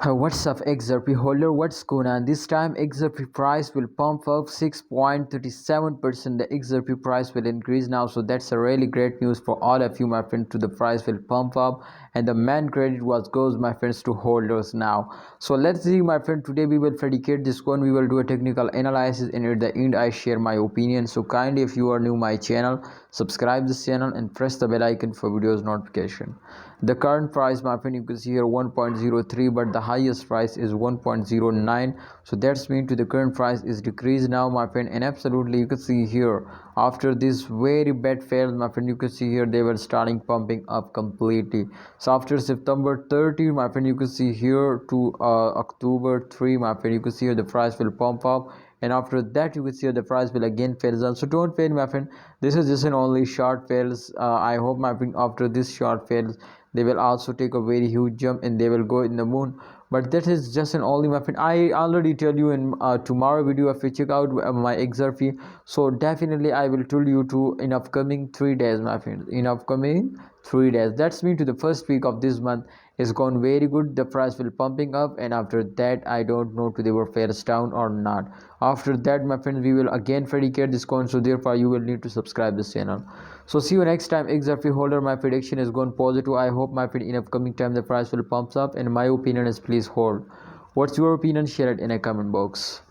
What's up XRP holder, what's going on? This time XRP price will pump up 6.37%. The XRP price will increase now, so that's a really great news for all of you my friends. To the price will pump up and the main credit was goes my friends to holders now. So let's see my friend, today we will predicate this one, we will do a technical analysis, and at the end I share my opinion. So kindly, if you are new my channel, subscribe this channel and press the bell icon for videos notification. The current price my friend, you can see here 1.03, but the highest price is 1.09, so that's mean to the current price is decreased now my friend. And absolutely you can see here, after this very bad fail my friend, you can see here they were starting pumping up completely. So after September 30 my friend, you can see here to October 3 my friend, you can see here the price will pump up, and after that you can see the price will again fail down. So don't fail my friend, this is just an only short fails. I hope my friend after this short fails they will also take a very huge jump and they will go in the moon, but that is just an only my friend. I already tell you in tomorrow video, if you check out my XRP, so definitely I will tell you to in upcoming 3 days my friend, in upcoming 3 days, that's mean to the first week of this month is gone very good, the price will pumping up, and after that I don't know to they were fails down or not. After that my friends, we will again predicate this coin, so therefore you will need to subscribe this channel. So see you next time XRP holder. My prediction is gone positive. I hope my friend in upcoming time the price will pump up, and my opinion is please hold. What's your opinion? Share it in a comment box.